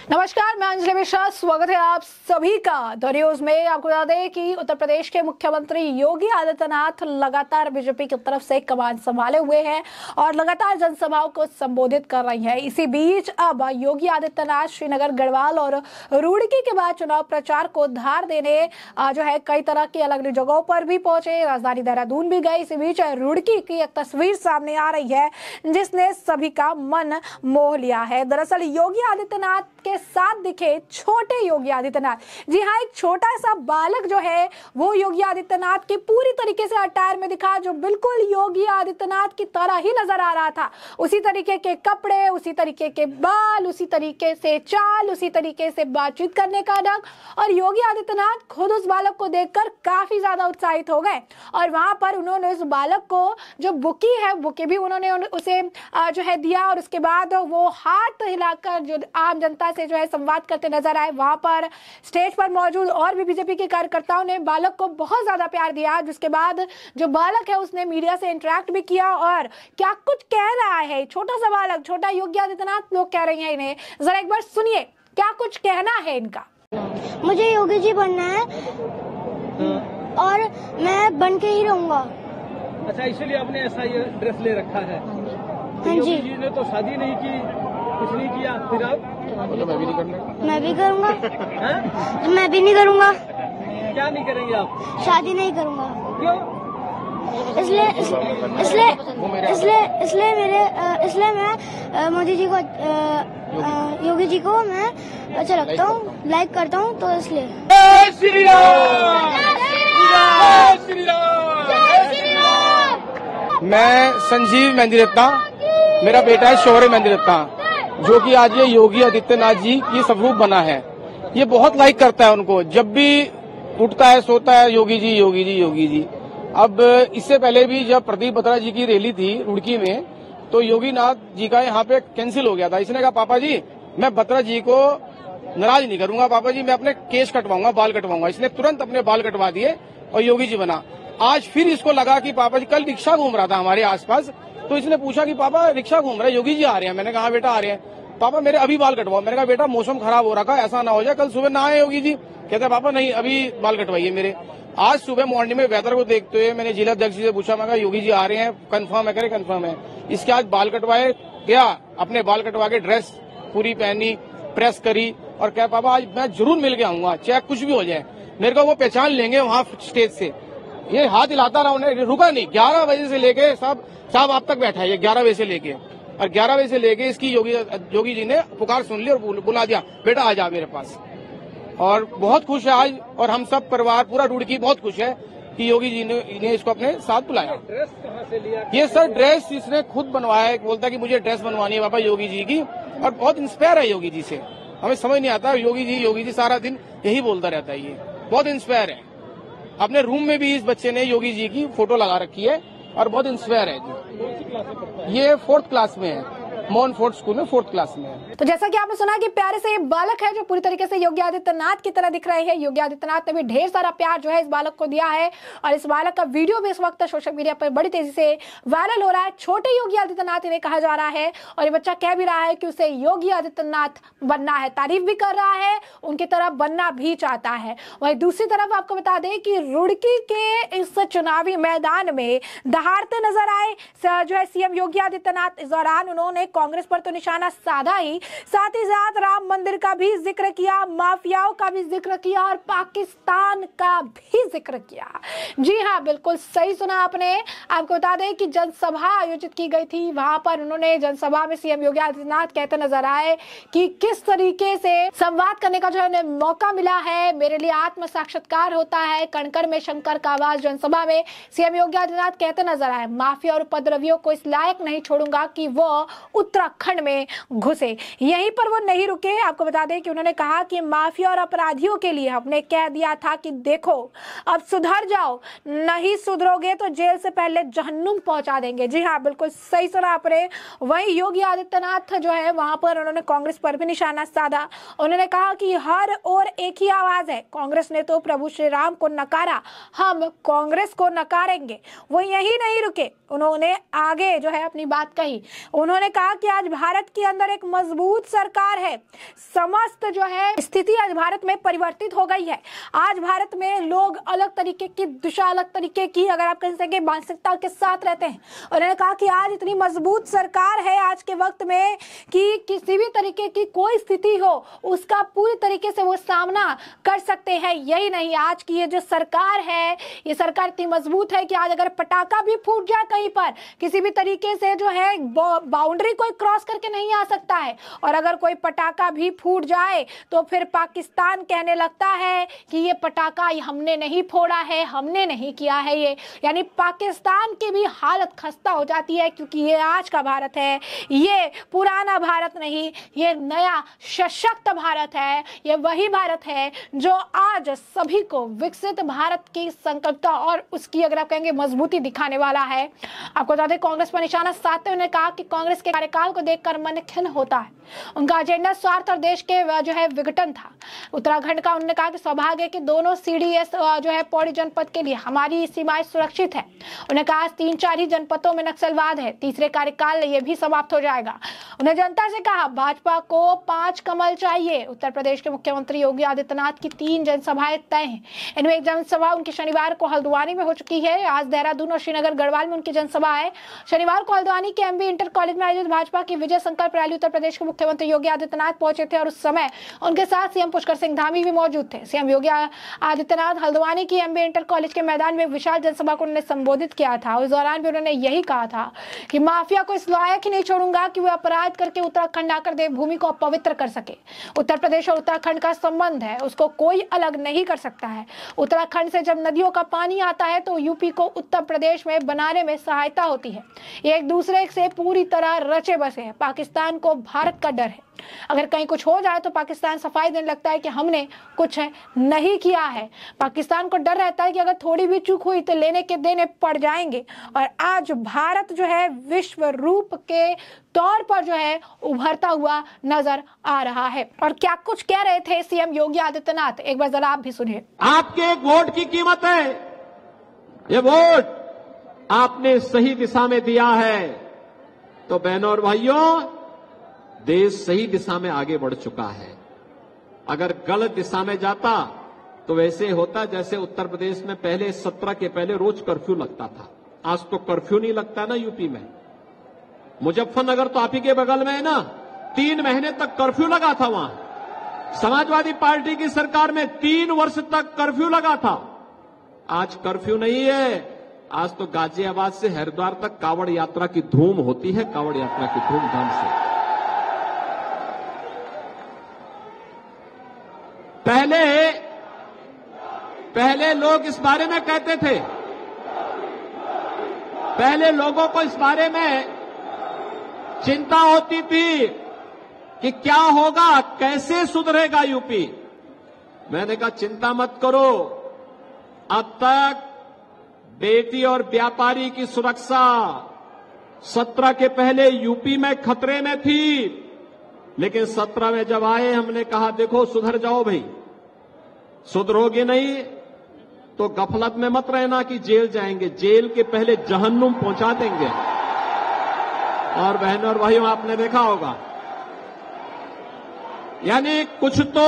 नमस्कार, मैं अंजलि मिश्रा। स्वागत है आप सभी का द न्यूज में। आपको बता दें कि उत्तर प्रदेश के मुख्यमंत्री योगी आदित्यनाथ लगातार बीजेपी की तरफ से कमान संभाले हुए हैं और लगातार जनसभाओं को संबोधित कर रही हैं। इसी बीच अब योगी आदित्यनाथ श्रीनगर, गढ़वाल और रुड़की के बाद चुनाव प्रचार को धार देने जो है कई तरह की अलग अलग जगहों पर भी पहुंचे। राजधानी देहरादून भी गए। इसी बीच रुड़की की एक तस्वीर सामने आ रही है जिसने सभी का मन मोह लिया है। दरअसल योगी आदित्यनाथ के साथ दिखे छोटे योगी आदित्यनाथ। जी हाँ, एक छोटा सा बालक जो है वो योगी आदित्यनाथ के पूरी तरीके से अटायर में दिखा, जो बिल्कुल योगी आदित्यनाथ की तरह ही नजर आ रहा था। उसी तरीके के कपड़े, उसी तरीके के बाल, उसी तरीके से चाल, उसी तरीके से बातचीत करने का ढंग। और योगी आदित्यनाथ खुद उस बालक को देखकर काफी ज्यादा उत्साहित हो गए और वहां पर उन्होंने उस बालक को जो बुके भी उन्होंने उसे जो है दिया और उसके बाद वो हाथ हिलाकर जो आम जनता से जो है संवाद करते नजर आए। वहां पर स्टेज पर मौजूद और भी बीजेपी के कार्यकर्ताओं ने बालक को बहुत ज्यादा प्यार दिया, जिसके बाद जो बालक है उसने मीडिया से इंटरेक्ट भी किया और क्या कुछ कह रहा है। छोटा सा बालक, छोटा योगी आदित्यनाथ लोग कह रही हैं इन्हें, जरा एक बार सुनिए क्या कुछ कहना है इनका। मुझे योगी जी बनना है और मैं बन के ही रहूंगा। अच्छा, इसलिए आपने ऐसा ये ड्रेस ले रखा है। हाँ योगी जी। जी ने तो शादी नहीं की, कुछ नहीं किया, फिर आप? मतलब मैं भी नहीं करना। मैं भी करूंगा। हैं? मैं भी नहीं करूंगा। क्या नहीं करेंगे आप? शादी नहीं करूंगा। क्यों? इसलिए इसलिए मैं मोदी जी को योगी जी को मैं अच्छा लगता हूँ, लाइक करता हूँ, तो इसलिए। जय श्री राम! जय श्री राम! जय श्री राम! मैं संजीव मेहंदी रत्ना, मेरा बेटा है शौर्य मेहंदी रत्ना, जो कि आज ये योगी आदित्यनाथ जी की स्वरूप बना है। ये बहुत लाइक करता है उनको, जब भी उठता है सोता है योगी जी योगी जी योगी जी। अब इससे पहले भी जब प्रदीप बत्रा जी की रैली थी रुड़की में, तो योगी नाथ जी का यहाँ पे कैंसिल हो गया था। इसने कहा पापा जी मैं बत्रा जी को नाराज नहीं करूंगा, पापा जी मैं अपने केश कटवाऊंगा, बाल कटवाऊंगा। इसने तुरंत अपने बाल कटवा दिए और योगी जी बना। आज फिर इसको लगा कि पापा जी, कल रिक्शा घूम रहा था हमारे आसपास, तो इसने पूछा कि पापा रिक्शा घूम रहा है, योगी जी आ रहे हैं। मैंने कहा बेटा आ रहे हैं। पापा मेरे अभी बाल कटवाओ। मैंने कहा बेटा मौसम खराब हो रखा है, ऐसा ना हो जाए कल सुबह ना आए योगी जी। कहते पापा नहीं, अभी बाल कटवाइए मेरे। आज सुबह मॉर्निंग में वेदर को देखते हुए मैंने जिला अध्यक्ष जी से पूछा, मैं कहा योगी जी आ रहे हैं, कंफर्म है? करे कंफर्म है। इसके आज बाल कटवाए गया, अपने बाल कटवा के ड्रेस पूरी पहनी, प्रेस करी और क्या पापा आज मैं जरूर मिल के आऊंगा, चाहे कुछ भी हो जाए। मेरे को वो पहचान लेंगे वहां स्टेज से। ये हाथ हिलाता रहा, उन्हें रुका नहीं। 11 बजे से लेके साहब आप तक बैठा है ये, 11 बजे से लेके, और 11 बजे से लेके इसकी योगी जी ने पुकार सुन ली और बुला दिया, बेटा आ जा मेरे पास। और बहुत खुश है आज, और हम सब परिवार पूरा रुड़की बहुत खुश है कि योगी जी ने इसको अपने साथ बुलाया। ड्रेस कहाँ से लिया? ये सर ड्रेस इसने खुद बनवाया है। बोलता है कि मुझे ड्रेस बनवानी है पापा योगी जी की, और बहुत इंस्पायर है योगी जी से। हमें समझ नहीं आता, योगी जी सारा दिन यही बोलता रहता है। ये बहुत इंस्पायर है। अपने रूम में भी इस बच्चे ने योगी जी की फोटो लगा रखी है और बहुत इंस्पायर है जी। ये 4th क्लास में है, मोहन फोर्ट स्कूल में 4th क्लास में है। तो जैसा कि आपने सुना कि प्यारे से ये बालक है जो पूरी तरीके से योगी आदित्यनाथ की तरह दिख रहे हैं। योगी आदित्यनाथ ने भी ढेर सारा प्यार जो है इस बालक को दिया है और इस बालक का वीडियो भी इस वक्त सोशल मीडिया पर बड़ी तेजी से वायरल हो रहा है। छोटे योगी आदित्यनाथ इन्हें कहा जा रहा है और ये बच्चा कह भी रहा है कि उसे योगी आदित्यनाथ बनना है, तारीफ भी कर रहा है, उनकी तरह बनना भी चाहता है। वहीं दूसरी तरफ आपको बता दें कि रुड़की के इस चुनावी मैदान में दहाड़ते नजर आए जो है सीएम योगी आदित्यनाथ। इस दौरान उन्होंने कांग्रेस पर तो निशाना साधा ही, साथ ही साथ राम मंदिर का भी जिक्र किया, माफियाओं का भी जिक्र किया और पाकिस्तान का भी जिक्र किया। जी हाँ, बिल्कुल सही सुना आपने। आपको बता दें कि जनसभा आयोजित की गई थी, वहां पर उन्होंने जनसभा में सीएम योगी आदित्यनाथ कहते नजर आए कि किस तरीके से संवाद करने का जो है मौका मिला है, मेरे लिए आत्म साक्षात्कार होता है, कणकण में शंकर का आवाज। जनसभा में सीएम योगी आदित्यनाथ कहते नजर आए, माफिया और उपद्रवियों को इस लायक नहीं छोड़ूंगा कि वो उत्तराखंड में घुसे। यहीं पर वो नहीं रुके। आपको बता दें कि उन्होंने कहा कि माफिया और अपराधियों के लिए हमने कह दिया था कि देखो अब सुधर जाओ, नहीं सुधरोगे तो जेल से पहले जहन्नुम पहुंचा देंगे। जी हाँ, बिल्कुल सही सुना आपने। वहीं योगी आदित्यनाथ जो है वहां पर उन्होंने कांग्रेस पर भी निशाना साधा। उन्होंने कहा कि हर ओर एक ही आवाज है, कांग्रेस ने तो प्रभु श्री राम को नकारा, हम कांग्रेस को नकारेंगे। वो यही नहीं रुके, उन्होंने आगे जो है अपनी बात कही। उन्होंने कहा कि आज भारत के अंदर एक मजबूत सरकार है, समस्त जो है स्थिति आज भारत में परिवर्तित हो गई है। आज भारत में लोग अलग तरीके की दिशा, अलग तरीके की अगर आप कह सकें मानसिकता के साथ रहते हैं। उन्होंने कहा कि आज इतनी मजबूत सरकार है आज के वक्त में कि किसी भी तरीके की कोई स्थिति हो उसका पूरी तरीके से वो सामना कर सकते हैं। यही नहीं, आज की ये जो सरकार है, ये सरकार इतनी मजबूत है कि आज अगर पटाखा भी फूट जाए कहीं पर, किसी भी तरीके से जो है बाउंड्री कोई क्रॉस करके नहीं आ सकता है। और अगर कोई पटाखा भी फूट जाए तो फिर पाकिस्तान कहने लगता है कि ये पटाखा हमने नहीं फोड़ा है, हमने नहीं किया है ये। यानी पाकिस्तान की भी हालत खस्ता हो जाती है, क्योंकि ये आज का भारत है, ये पुराना भारत नहीं, ये नया सशक्त भारत है। ये वही भारत है जो आज सभी को विकसित भारत की संकल्पना और उसकी अगर आप कहेंगे मजबूती दिखाने वाला है। आपको बता दें, कांग्रेस पर निशाना साधते हुए कहा कि कांग्रेस के कार्यकाल को देखकर मन खिन्न होता है। उनका एजेंडा स्वार्थ और देश के जो है विघटन था। उत्तराखंड का उन्होंने कहा कि सौभाग्य के दोनों सीडीएस जो है पौड़ी जनपद के लिए हमारी सीमाएं सुरक्षित है। उन्होंने कहा 3-4 ही जनपदों में नक्सलवाद है, तीसरे कार्यकाल ये भी समाप्त हो जाएगा। उन्हें जनता से कहा भाजपा को 5 कमल चाहिए। उत्तर प्रदेश के मुख्यमंत्री योगी आदित्यनाथ की 3 जनसभाएं तय हैं। इनमें एक जनसभा उनकी शनिवार को हल्द्वानी में हो चुकी है। आज देहरादून और श्रीनगर गढ़वाल में उनकी जनसभा है। शनिवार को हल्द्वानी के एमबी इंटर कॉलेज में आयोजित भाजपा की विजय संकल्प रैली उत्तर प्रदेश के मुख्यमंत्री योगी आदित्यनाथ पहुंचे थे और उस समय उनके साथ सीएम पुष्कर सिंह धामी भी मौजूद थे। सीएम योगी आदित्यनाथ हल्द्वानी की एमबी इंटर कॉलेज के मैदान में विशाल जनसभा को उन्होंने संबोधित किया था। उस दौरान भी उन्होंने यही कहा था कि माफिया को इस लायक ही नहीं छोड़ूंगा कि वो अपराध करके उत्तराखंड आकर देवभूमि को अपवित्र कर सके। उत्तर प्रदेश और उत्तराखंड का संबंध है, उसको कोई अलग नहीं कर सकता है। उत्तराखंड से जब नदियों का पानी आता है तो यूपी को उत्तर प्रदेश में बनाने में सहायता होती है। ये एक दूसरे से पूरी तरह रचे बसे हैं। पाकिस्तान को भारत का डर है, अगर कहीं कुछ हो जाए तो पाकिस्तान सफाई देने लगता है कि हमने कुछ नहीं किया है। पाकिस्तान को डर रहता है कि अगर थोड़ी भी चूक हुई तो लेने के देने पड़ जाएंगे। और आज भारत जो है विश्व रूप के तौर पर जो है उभरता हुआ नजर आ रहा है। और क्या कुछ कह रहे थे सीएम योगी आदित्यनाथ, एक बार जरा आप भी सुनिए। आपके एक वोट की कीमत है, ये वोट आपने सही दिशा में दिया है तो बहनों और भाइयों, देश सही दिशा में आगे बढ़ चुका है। अगर गलत दिशा में जाता तो वैसे होता जैसे उत्तर प्रदेश में पहले 17 के पहले रोज कर्फ्यू लगता था। आज तो कर्फ्यू नहीं लगता ना यूपी में। मुजफ्फरनगर तो आप ही के बगल में है ना, 3 महीने तक कर्फ्यू लगा था वहां। समाजवादी पार्टी की सरकार में 3 वर्ष तक कर्फ्यू लगा था। आज कर्फ्यू नहीं है। आज तो गाजियाबाद से हरिद्वार तक कांवड़ यात्रा की धूम होती है, कांवड़ यात्रा की धूमधाम से। पहले लोग इस बारे में कहते थे, पहले लोगों को इस बारे में चिंता होती थी कि क्या होगा, कैसे सुधरेगा यूपी। मैंने कहा चिंता मत करो, अब तक बेटी और व्यापारी की सुरक्षा 17 के पहले यूपी में खतरे में थी, लेकिन 17 में जब आए हमने कहा देखो सुधर जाओ भाई। सुधरोगे नहीं तो गफलत में मत रहना कि जेल जाएंगे, जेल के पहले जहन्नुम पहुंचा देंगे। और बहनों और भाइयों, आपने देखा होगा, यानी कुछ तो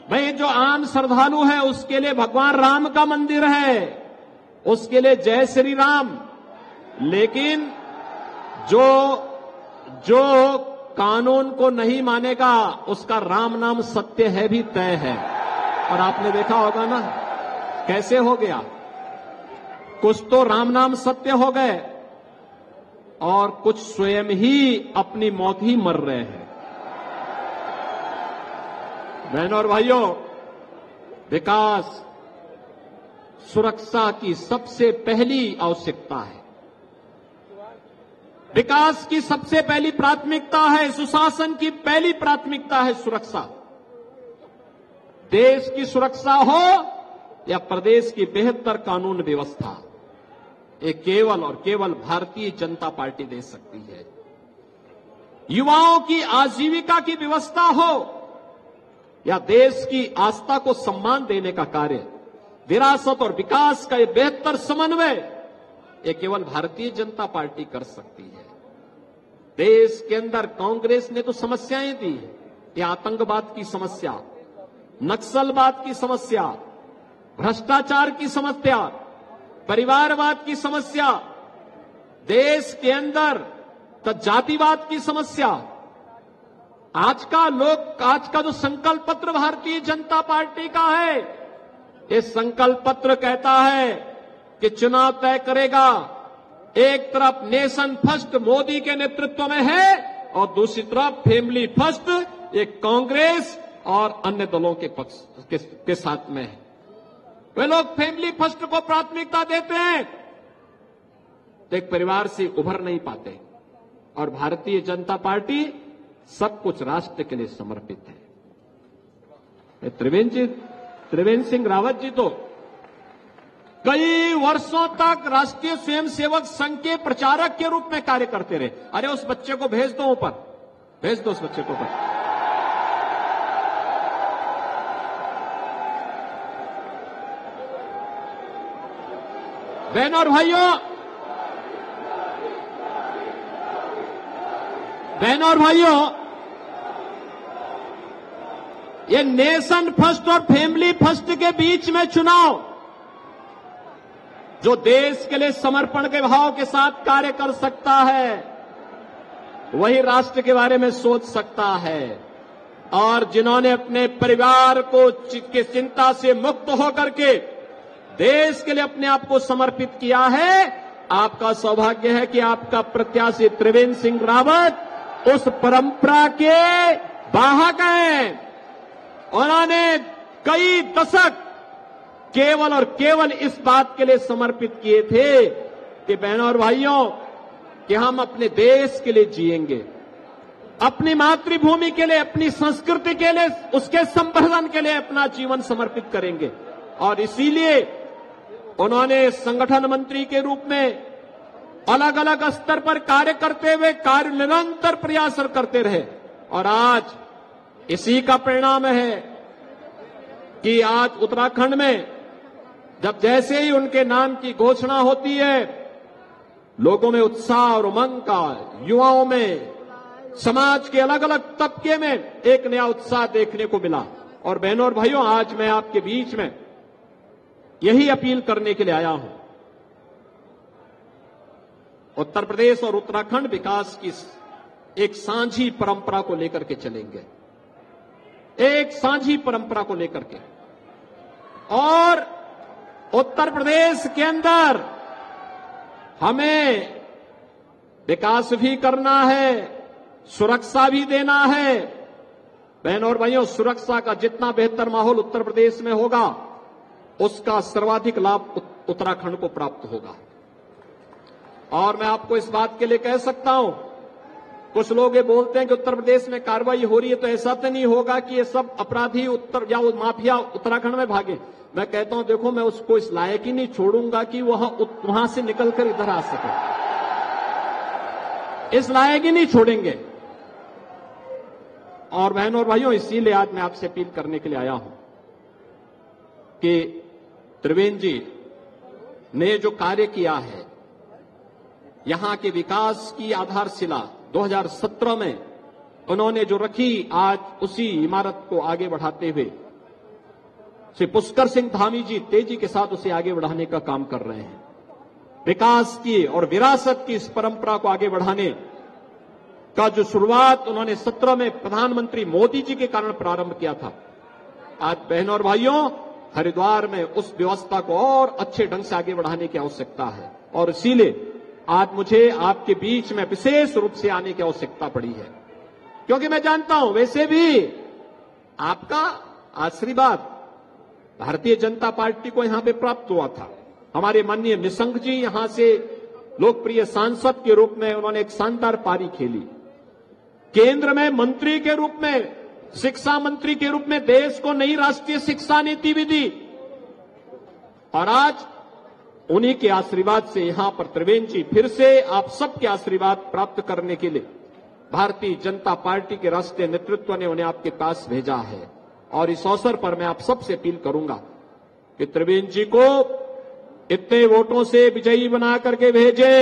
भाई जो आम श्रद्धालु है उसके लिए भगवान राम का मंदिर है, उसके लिए जय श्री राम, लेकिन जो कानून को नहीं मानेगा उसका राम नाम सत्य है भी तय है। और आपने देखा होगा ना कैसे हो गया, कुछ तो राम नाम सत्य हो गए और कुछ स्वयं ही अपनी मौत ही मर रहे हैं। बहनों और भाइयों, विकास सुरक्षा की सबसे पहली आवश्यकता है, विकास की सबसे पहली प्राथमिकता है, सुशासन की पहली प्राथमिकता है सुरक्षा। देश की सुरक्षा हो या प्रदेश की बेहतर कानून व्यवस्था, ये केवल और केवल भारतीय जनता पार्टी दे सकती है। युवाओं की आजीविका की व्यवस्था हो या देश की आस्था को सम्मान देने का कार्य, विरासत और विकास का ये बेहतर समन्वय ये केवल भारतीय जनता पार्टी कर सकती है। देश के अंदर कांग्रेस ने तो समस्याएं दी है, ये आतंकवाद की समस्या, नक्सलवाद की समस्या, भ्रष्टाचार की समस्या, परिवारवाद की समस्या, देश के अंदर तो जातिवाद की समस्या। आज का जो संकल्प पत्र भारतीय जनता पार्टी का है, ये संकल्प पत्र कहता है कि चुनाव तय करेगा, एक तरफ नेशन फर्स्ट मोदी के नेतृत्व में है और दूसरी तरफ फैमिली फर्स्ट ये कांग्रेस और अन्य दलों के पक्ष के साथ में है। वे लोग फैमिली फर्स्ट को प्राथमिकता देते हैं तो एक परिवार से उभर नहीं पाते, और भारतीय जनता पार्टी सब कुछ राष्ट्र के लिए समर्पित है। त्रिवेंद्र सिंह रावत जी तो कई वर्षों तक राष्ट्रीय स्वयंसेवक संघ के प्रचारक के रूप में कार्य करते रहे। अरे उस बच्चे को भेज दो ऊपर, भेज दो उस बच्चे को ऊपर। बहनों और भाइयों, ये नेशन फर्स्ट और फैमिली फर्स्ट के बीच में चुनाव, जो देश के लिए समर्पण के भाव के साथ कार्य कर सकता है वही राष्ट्र के बारे में सोच सकता है, और जिन्होंने अपने परिवार को की चिंता से मुक्त होकर के देश के लिए अपने आप को समर्पित किया है, आपका सौभाग्य है कि आपका प्रत्याशी त्रिवेंद्र सिंह रावत उस परंपरा के वाहक हैं। उन्होंने कई दशक केवल और केवल इस बात के लिए समर्पित किए थे कि बहनों और भाइयों कि हम अपने देश के लिए जिएंगे, अपनी मातृभूमि के लिए, अपनी संस्कृति के लिए, उसके संवर्धन के लिए अपना जीवन समर्पित करेंगे। और इसीलिए उन्होंने संगठन मंत्री के रूप में अलग अलग स्तर पर कार्य करते हुए निरंतर प्रयास करते रहे, और आज इसी का परिणाम है कि आज उत्तराखंड में जब जैसे ही उनके नाम की घोषणा होती है, लोगों में उत्साह और उमंग का, युवाओं में, समाज के अलग अलग तबके में एक नया उत्साह देखने को मिला। और बहनों और भाइयों, आज मैं आपके बीच में यही अपील करने के लिए आया हूं, उत्तर प्रदेश और उत्तराखंड विकास की एक साझी परंपरा को लेकर के चलेंगे, एक साझी परंपरा को लेकर के। और उत्तर प्रदेश के अंदर हमें विकास भी करना है, सुरक्षा भी देना है। बहनों और भाइयों, सुरक्षा का जितना बेहतर माहौल उत्तर प्रदेश में होगा, उसका सर्वाधिक लाभ उत्तराखंड को प्राप्त होगा। और मैं आपको इस बात के लिए कह सकता हूं, कुछ लोग ये बोलते हैं कि उत्तर प्रदेश में कार्रवाई हो रही है तो ऐसा तो नहीं होगा कि ये सब अपराधी माफिया उत्तराखंड में भागे। मैं कहता हूं, देखो, मैं उसको इस लायक ही नहीं छोड़ूंगा कि वहां से निकलकर इधर आ सके, इस लायक ही नहीं छोड़ेंगे। और बहनों और भाइयों, इसीलिए आज मैं आपसे अपील करने के लिए आया हूं कि त्रिवेंद्र जी ने जो कार्य किया है, यहां के विकास की आधारशिला 2017 में उन्होंने जो रखी, आज उसी इमारत को आगे बढ़ाते हुए श्री पुष्कर सिंह धामी जी तेजी के साथ उसे आगे बढ़ाने का काम कर रहे हैं। विकास की और विरासत की इस परंपरा को आगे बढ़ाने का जो शुरुआत उन्होंने 17 में प्रधानमंत्री मोदी जी के कारण प्रारंभ किया था, आज बहनों और भाइयों, हरिद्वार में उस व्यवस्था को और अच्छे ढंग से आगे बढ़ाने की आवश्यकता है। और इसीलिए आज मुझे आपके बीच में विशेष रूप से आने की आवश्यकता पड़ी है, क्योंकि मैं जानता हूं वैसे भी आपका आशीर्वाद भारतीय जनता पार्टी को यहां पे प्राप्त हुआ था। हमारे माननीय निशंक जी यहां से लोकप्रिय सांसद के रूप में उन्होंने एक शानदार पारी खेली, केंद्र में मंत्री के रूप में, शिक्षा मंत्री के रूप में देश को नई राष्ट्रीय शिक्षा नीति भी दी, और आज उन्हीं के आशीर्वाद से यहां पर त्रिवेंद्र जी फिर से आप सबके आशीर्वाद प्राप्त करने के लिए भारतीय जनता पार्टी के राष्ट्रीय नेतृत्व ने उन्हें आपके पास भेजा है। और इस अवसर पर मैं आप सबसे अपील करूंगा कि त्रिवेंद्र जी को इतने वोटों से विजयी बना करके भेजे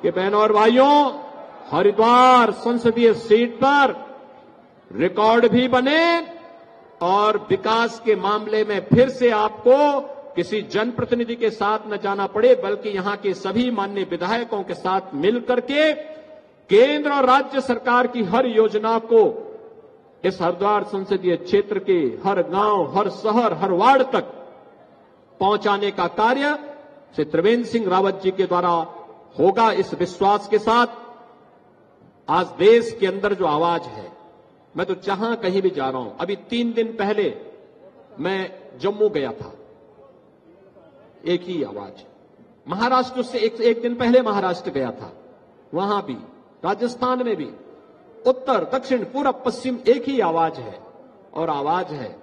कि बहनों और भाइयों, हरिद्वार संसदीय सीट पर रिकॉर्ड भी बने और विकास के मामले में फिर से आपको किसी जनप्रतिनिधि के साथ न जाना पड़े, बल्कि यहां के सभी माननीय विधायकों के साथ मिलकर के केंद्र और राज्य सरकार की हर योजना को इस हरिद्वार संसदीय क्षेत्र के हर गांव, हर शहर, हर वार्ड तक पहुंचाने का कार्य श्री त्रिवेंद्र सिंह रावत जी के द्वारा होगा। इस विश्वास के साथ आज देश के अंदर जो आवाज है, मैं तो जहां कहीं भी जा रहा हूं, अभी 3 दिन पहले मैं जम्मू गया था, एक ही आवाज। महाराष्ट्र से एक दिन पहले महाराष्ट्र गया था, वहां भी, राजस्थान में भी, उत्तर, दक्षिण, पूरब, पश्चिम एक ही आवाज है, और आवाज है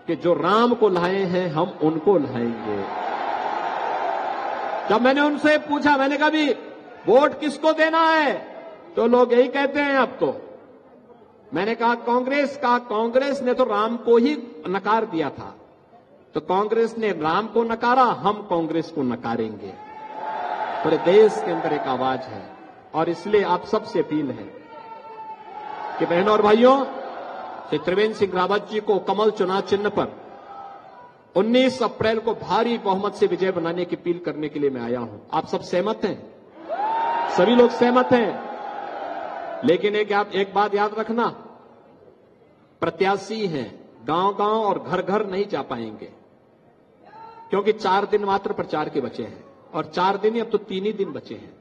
कि जो राम को लाए हैं हम उनको लाएंगे। जब मैंने उनसे पूछा, मैंने कहा भी वोट किसको देना है, तो लोग यही कहते हैं अब तो। मैंने कहा कांग्रेस का, कांग्रेस ने तो राम को ही नकार दिया था, तो कांग्रेस ने राम को नकारा, हम कांग्रेस को नकारेंगे। पूरे देश के अंदर एक आवाज है, और इसलिए आप सबसे अपील है कि बहनों और भाइयों, श्री त्रिवेंद्र सिंह रावत जी को कमल चुनाव चिन्ह पर 19 अप्रैल को भारी बहुमत से विजय बनाने की अपील करने के लिए मैं आया हूं। आप सब सहमत हैं? सभी लोग सहमत हैं? लेकिन एक बात याद रखना, प्रत्याशी हैं, गांव-गांव और घर-घर नहीं जा पाएंगे, क्योंकि 4 दिन मात्र प्रचार के बचे हैं, और 4 दिन ही, अब तो 3 ही दिन बचे हैं।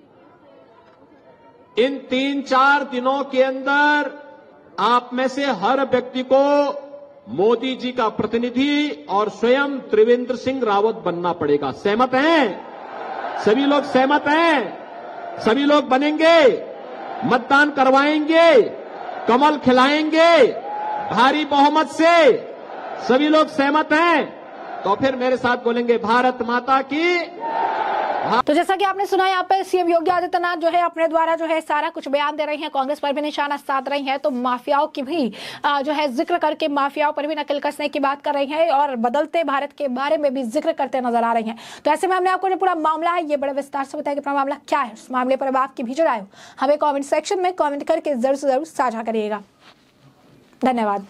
इन 3-4 दिनों के अंदर आप में से हर व्यक्ति को मोदी जी का प्रतिनिधि और स्वयं त्रिवेंद्र सिंह रावत बनना पड़ेगा। सहमत हैं? सभी लोग सहमत हैं? सभी लोग बनेंगे, मतदान करवाएंगे, कमल खिलाएंगे भारी बहुमत से। सभी लोग सहमत हैं? तो फिर मेरे साथ बोलेंगे भारत माता की। तो जैसा कि आपने सुना, यहाँ पे सीएम योगी आदित्यनाथ जो है अपने द्वारा जो है सारा कुछ बयान दे रही हैं, कांग्रेस पर भी निशाना साध रही हैं, तो माफियाओं की भी जो है जिक्र करके माफियाओं पर भी नकल कसने की बात कर रही हैं, और बदलते भारत के बारे में भी जिक्र करते नजर आ रही हैं। तो ऐसे में हमने आपको जो पूरा मामला है ये बड़े विस्तार से बताया कि पूरा मामला क्या है। उस मामले पर अब आपकी भी जो राय हो हमें कॉमेंट सेक्शन में कॉमेंट करके जरूर से जरूर साझा करिएगा। धन्यवाद।